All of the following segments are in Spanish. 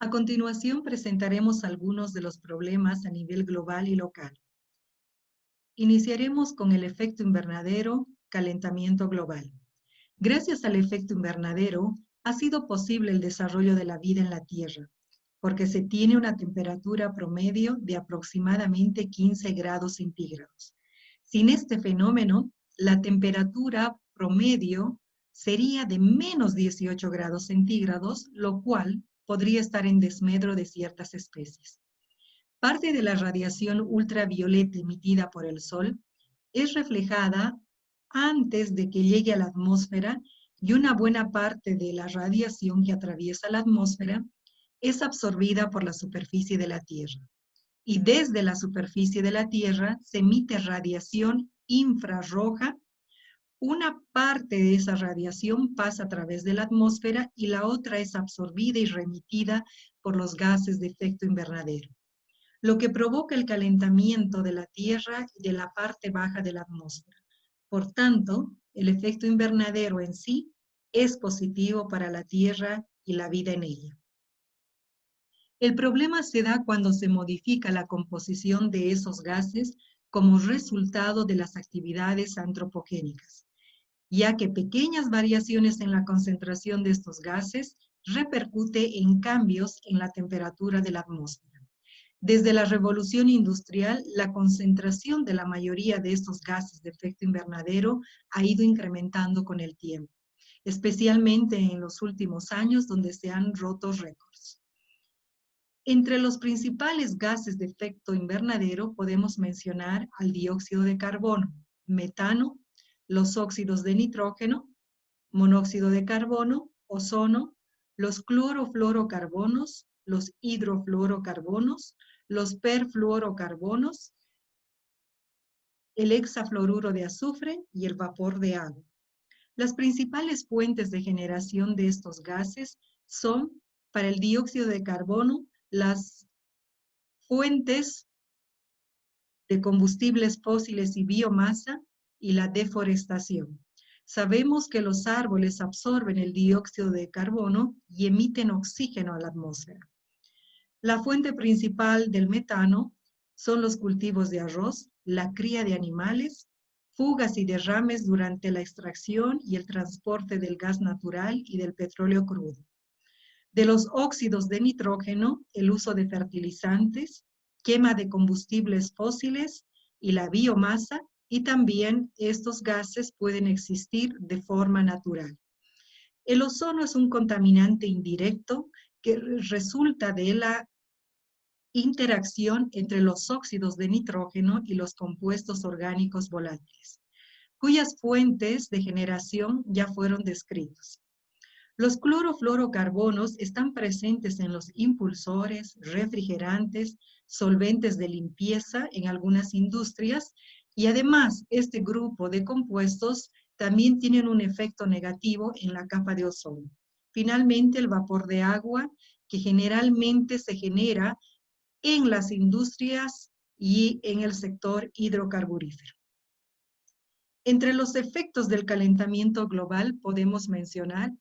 A continuación presentaremos algunos de los problemas a nivel global y local. Iniciaremos con el efecto invernadero, calentamiento global. Gracias al efecto invernadero, ha sido posible el desarrollo de la vida en la Tierra, porque se tiene una temperatura promedio de aproximadamente 15 grados centígrados. Sin este fenómeno, la temperatura promedio sería de menos 18 grados centígrados, lo cual podría estar en desmedro de ciertas especies. Parte de la radiación ultravioleta emitida por el Sol es reflejada antes de que llegue a la atmósfera y una buena parte de la radiación que atraviesa la atmósfera es absorbida por la superficie de la Tierra. Y desde la superficie de la Tierra se emite radiación infrarroja. Una parte de esa radiación pasa a través de la atmósfera y la otra es absorbida y remitida por los gases de efecto invernadero, lo que provoca el calentamiento de la Tierra y de la parte baja de la atmósfera. Por tanto, el efecto invernadero en sí es positivo para la Tierra y la vida en ella. El problema se da cuando se modifica la composición de esos gases como resultado de las actividades antropogénicas, ya que pequeñas variaciones en la concentración de estos gases repercute en cambios en la temperatura de la atmósfera. Desde la revolución industrial, la concentración de la mayoría de estos gases de efecto invernadero ha ido incrementando con el tiempo, especialmente en los últimos años donde se han roto récords. Entre los principales gases de efecto invernadero podemos mencionar al dióxido de carbono, metano, los óxidos de nitrógeno, monóxido de carbono, ozono, los clorofluorocarbonos, los hidrofluorocarbonos, los perfluorocarbonos, el hexafluoruro de azufre y el vapor de agua. Las principales fuentes de generación de estos gases son, para el dióxido de carbono, las fuentes de combustibles fósiles y biomasa y la deforestación. Sabemos que los árboles absorben el dióxido de carbono y emiten oxígeno a la atmósfera. La fuente principal del metano son los cultivos de arroz, la cría de animales, fugas y derrames durante la extracción y el transporte del gas natural y del petróleo crudo. De los óxidos de nitrógeno, el uso de fertilizantes, quema de combustibles fósiles y la biomasa, y también estos gases pueden existir de forma natural. El ozono es un contaminante indirecto que resulta de la interacción entre los óxidos de nitrógeno y los compuestos orgánicos volátiles, cuyas fuentes de generación ya fueron descritos. Los clorofluorocarbonos están presentes en los impulsores, refrigerantes, solventes de limpieza en algunas industrias y además este grupo de compuestos también tienen un efecto negativo en la capa de ozono. Finalmente, el vapor de agua, que generalmente se genera en las industrias y en el sector hidrocarburífero. Entre los efectos del calentamiento global podemos mencionar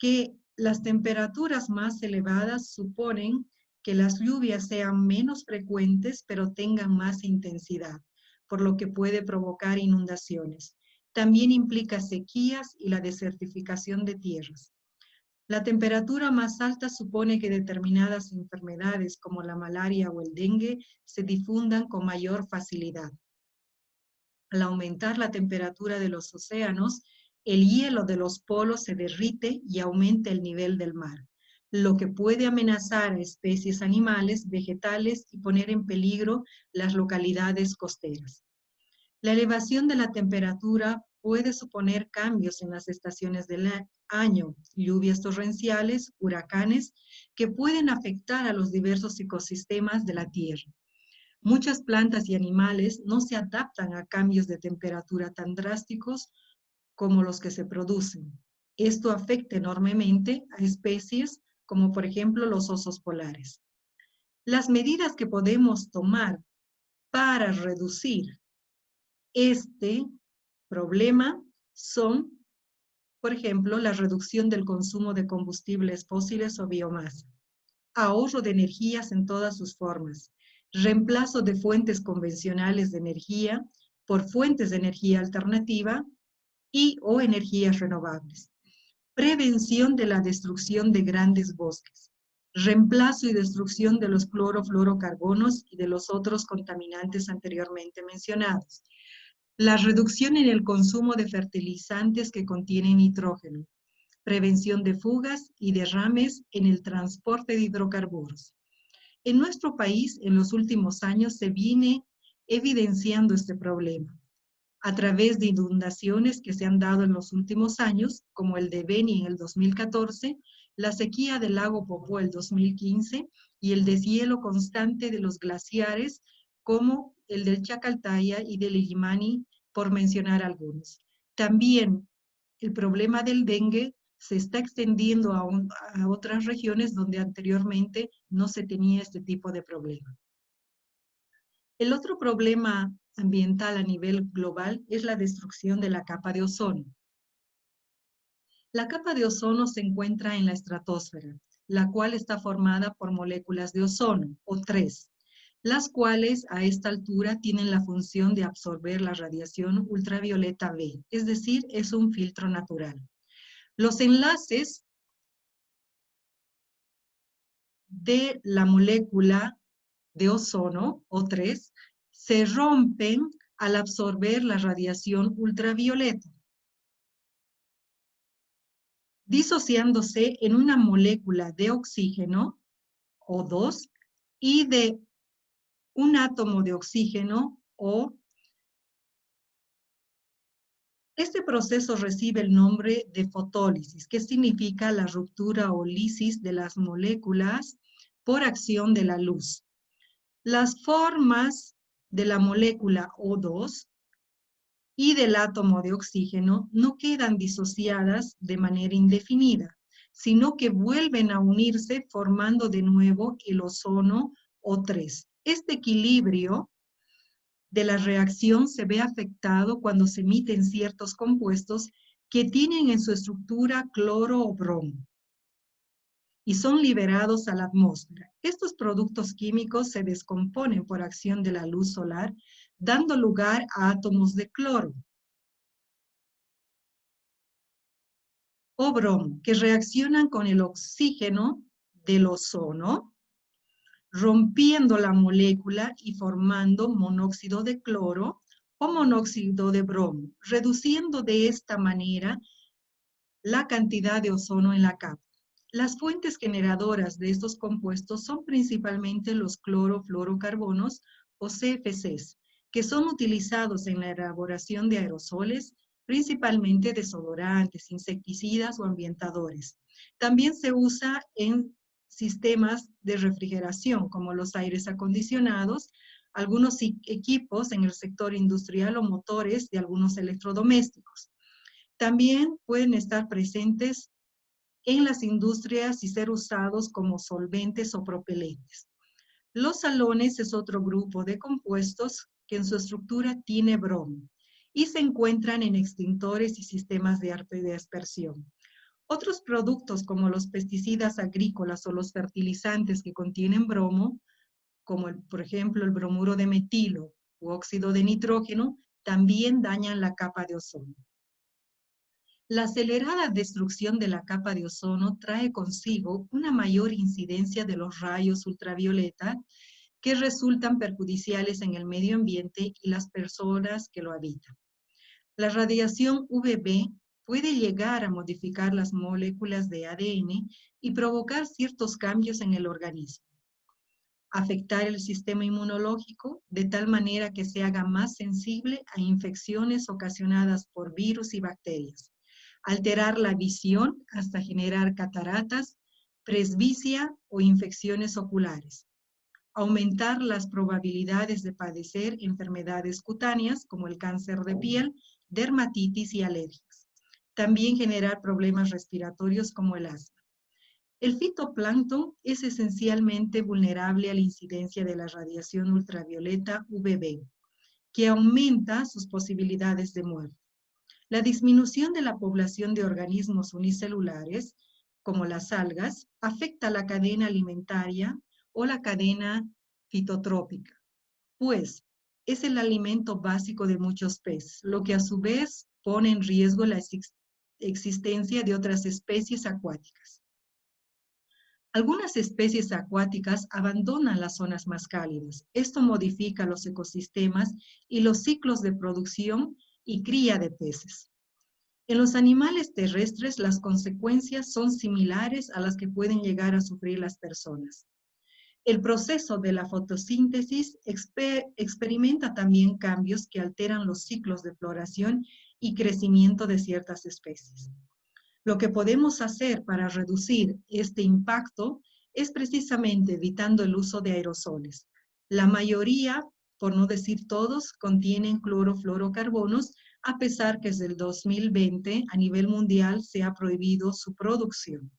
que las temperaturas más elevadas suponen que las lluvias sean menos frecuentes, pero tengan más intensidad, por lo que puede provocar inundaciones. También implica sequías y la desertificación de tierras. La temperatura más alta supone que determinadas enfermedades como la malaria o el dengue se difundan con mayor facilidad. Al aumentar la temperatura de los océanos, el hielo de los polos se derrite y aumenta el nivel del mar, lo que puede amenazar a especies animales, vegetales y poner en peligro las localidades costeras. La elevación de la temperatura puede suponer cambios en las estaciones del año, lluvias torrenciales, huracanes, que pueden afectar a los diversos ecosistemas de la Tierra. Muchas plantas y animales no se adaptan a cambios de temperatura tan drásticos como los que se producen. Esto afecta enormemente a especies como por ejemplo los osos polares. Las medidas que podemos tomar para reducir este problema son, por ejemplo, la reducción del consumo de combustibles fósiles o biomasa, ahorro de energías en todas sus formas, reemplazo de fuentes convencionales de energía por fuentes de energía alternativa y o energías renovables, prevención de la destrucción de grandes bosques, reemplazo y destrucción de los clorofluorocarbonos y de los otros contaminantes anteriormente mencionados, la reducción en el consumo de fertilizantes que contienen nitrógeno, prevención de fugas y derrames en el transporte de hidrocarburos. En nuestro país, en los últimos años, se viene evidenciando este problema a través de inundaciones que se han dado en los últimos años, como el de Beni en el 2014, la sequía del lago Popó el 2015 y el deshielo constante de los glaciares, como el del Chacaltaya y del Illimani, por mencionar algunos. También el problema del dengue se está extendiendo a otras regiones donde anteriormente no se tenía este tipo de problema. El otro problema ambiental a nivel global es la destrucción de la capa de ozono. La capa de ozono se encuentra en la estratosfera, la cual está formada por moléculas de ozono, O3, las cuales a esta altura tienen la función de absorber la radiación ultravioleta B, es decir, es un filtro natural. Los enlaces de la molécula de ozono, O3, se rompen al absorber la radiación ultravioleta, disociándose en una molécula de oxígeno, O2, y de un átomo de oxígeno, O. Este proceso recibe el nombre de fotólisis, que significa la ruptura o lisis de las moléculas por acción de la luz. Las formas de la molécula O2 y del átomo de oxígeno no quedan disociadas de manera indefinida, sino que vuelven a unirse formando de nuevo el ozono O3. Este equilibrio de la reacción se ve afectado cuando se emiten ciertos compuestos que tienen en su estructura cloro o bromo y son liberados a la atmósfera. Estos productos químicos se descomponen por acción de la luz solar, dando lugar a átomos de cloro o bromo, que reaccionan con el oxígeno del ozono, rompiendo la molécula y formando monóxido de cloro o monóxido de bromo, reduciendo de esta manera la cantidad de ozono en la capa. Las fuentes generadoras de estos compuestos son principalmente los clorofluorocarbonos o CFCs, que son utilizados en la elaboración de aerosoles, principalmente desodorantes, insecticidas o ambientadores. También se usa en sistemas de refrigeración, como los aires acondicionados, algunos equipos en el sector industrial o motores de algunos electrodomésticos. También pueden estar presentes en las industrias y ser usados como solventes o propelentes. Los salones es otro grupo de compuestos que en su estructura tiene bromo y se encuentran en extintores y sistemas de dispersión. Otros productos como los pesticidas agrícolas o los fertilizantes que contienen bromo, como por ejemplo el bromuro de metilo u óxido de nitrógeno, también dañan la capa de ozono. La acelerada destrucción de la capa de ozono trae consigo una mayor incidencia de los rayos ultravioleta que resultan perjudiciales en el medio ambiente y las personas que lo habitan. La radiación UVB puede llegar a modificar las moléculas de ADN y provocar ciertos cambios en el organismo, afectar el sistema inmunológico de tal manera que se haga más sensible a infecciones ocasionadas por virus y bacterias, alterar la visión hasta generar cataratas, presbicia o infecciones oculares, aumentar las probabilidades de padecer enfermedades cutáneas como el cáncer de piel, dermatitis y alergias. También generar problemas respiratorios como el asma. El fitoplancton es esencialmente vulnerable a la incidencia de la radiación ultravioleta UVB, que aumenta sus posibilidades de muerte. La disminución de la población de organismos unicelulares como las algas, afecta la cadena alimentaria o la cadena fitotrópica, pues es el alimento básico de muchos peces, lo que a su vez pone en riesgo la existencia de otras especies acuáticas. Algunas especies acuáticas abandonan las zonas más cálidas. Esto modifica los ecosistemas y los ciclos de producción y cría de peces. En los animales terrestres, las consecuencias son similares a las que pueden llegar a sufrir las personas. El proceso de la fotosíntesis experimenta también cambios que alteran los ciclos de floración y crecimiento de ciertas especies. Lo que podemos hacer para reducir este impacto es precisamente evitando el uso de aerosoles. La mayoría, por no decir todos, contienen clorofluorocarbonos, a pesar que desde el 2020 a nivel mundial se ha prohibido su producción,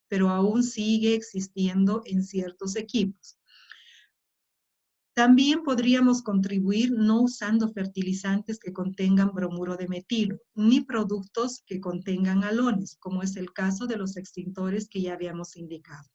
pero aún sigue existiendo en ciertos equipos. También podríamos contribuir no usando fertilizantes que contengan bromuro de metilo, ni productos que contengan halones, como es el caso de los extintores que ya habíamos indicado.